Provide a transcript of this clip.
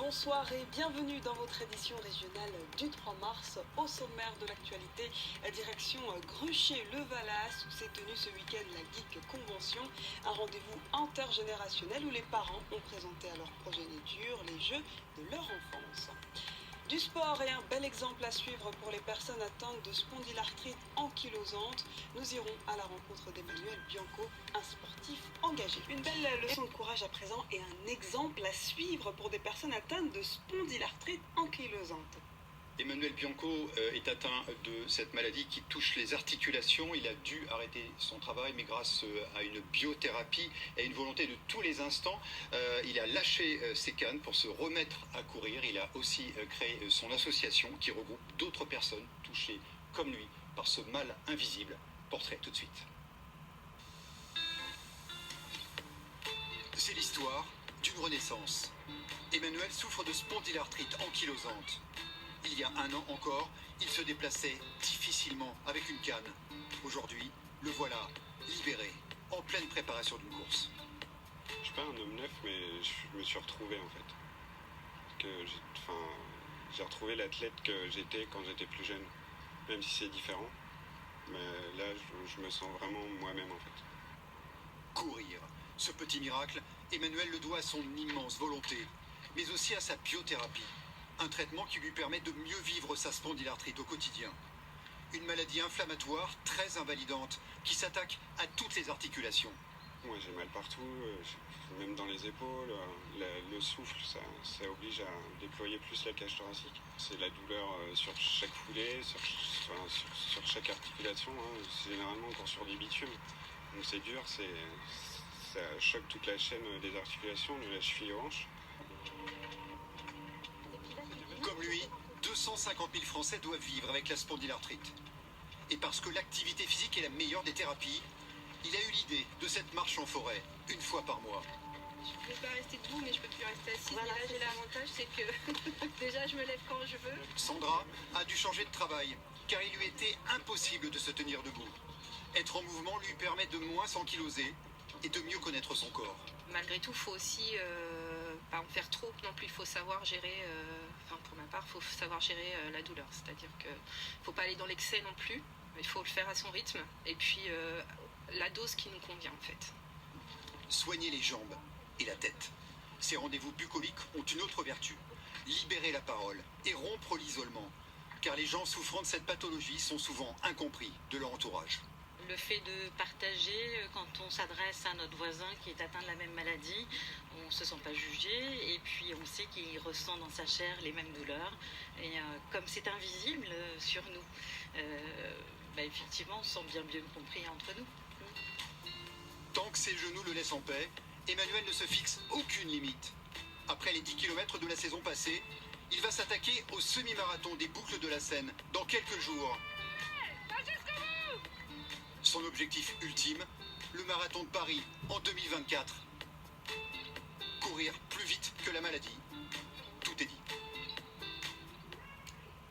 bonsoir et bienvenue dans votre édition régionale du 3 mars. Au sommaire de l'actualité, direction Gruchet-le-Valas où s'est tenue ce week-end la Geek Convention, un rendez-vous intergénérationnel où les parents ont présenté à leur progéniture les jeux de leur enfance. Du sport et un bel exemple à suivre pour les personnes atteintes de spondylarthrite ankylosante. Nous irons à la rencontre d'Emmanuel Bianco, un sportif engagé. Une belle leçon de courage à présent et un exemple à suivre pour des personnes atteintes de spondylarthrite ankylosante. Emmanuel Bianco est atteint de cette maladie qui touche les articulations. Il a dû arrêter son travail, mais grâce à une biothérapie et à une volonté de tous les instants, il a lâché ses cannes pour se remettre à courir. Il a aussi créé son association qui regroupe d'autres personnes touchées comme lui par ce mal invisible. Portrait tout de suite. C'est l'histoire d'une renaissance. Emmanuel souffre de spondylarthrite ankylosante. Il y a un an encore, il se déplaçait difficilement avec une canne. Aujourd'hui, le voilà libéré, en pleine préparation d'une course. Je suis pas un homme neuf, mais je me suis retrouvé en fait. J'ai retrouvé l'athlète que j'étais quand j'étais plus jeune, même si c'est différent. Mais là, je me sens vraiment moi-même en fait. Courir, ce petit miracle, Emmanuel le doit à son immense volonté, mais aussi à sa biothérapie. Un traitement qui lui permet de mieux vivre sa spondylarthrite au quotidien. Une maladie inflammatoire très invalidante qui s'attaque à toutes les articulations. Moi j'ai mal partout, même dans les épaules, le souffle, ça oblige à déployer plus la cage thoracique. C'est la douleur sur chaque foulée, sur chaque articulation, c'est généralement encore sur du bitume. Donc c'est dur, ça choque toute la chaîne des articulations, de la cheville aux hanches. Comme lui, 250 000 Français doivent vivre avec la spondylarthrite. Et parce que l'activité physique est la meilleure des thérapies, il a eu l'idée de cette marche en forêt, une fois par mois. Je ne peux pas rester debout, mais je peux plus rester assise. Voilà, et là, j'ai l'avantage, c'est que déjà, je me lève quand je veux. Sandra a dû changer de travail, car il lui était impossible de se tenir debout. Être en mouvement lui permet de moins s'ankyloser et de mieux connaître son corps. Malgré tout, il faut aussi pas en faire trop non plus. Il faut savoir gérer, pour ma part, il faut savoir gérer la douleur. C'est-à-dire qu'il ne faut pas aller dans l'excès non plus. Il faut le faire à son rythme. Et puis, la dose qui nous convient, en fait. Soigner les jambes et la tête. Ces rendez-vous bucoliques ont une autre vertu. Libérer la parole et rompre l'isolement. Car les gens souffrant de cette pathologie sont souvent incompris de leur entourage. Le fait de partager, quand on s'adresse à notre voisin qui est atteint de la même maladie, on ne se sent pas jugé et puis on sait qu'il ressent dans sa chair les mêmes douleurs. Et comme c'est invisible sur nous, effectivement, on se sent bien compris entre nous. Tant que ses genoux le laissent en paix, Emmanuel ne se fixe aucune limite. Après les 10 km de la saison passée, il va s'attaquer au semi-marathon des Boucles de la Seine dans quelques jours. Son objectif ultime, le marathon de Paris en 2024. Courir plus vite que la maladie. Tout est dit.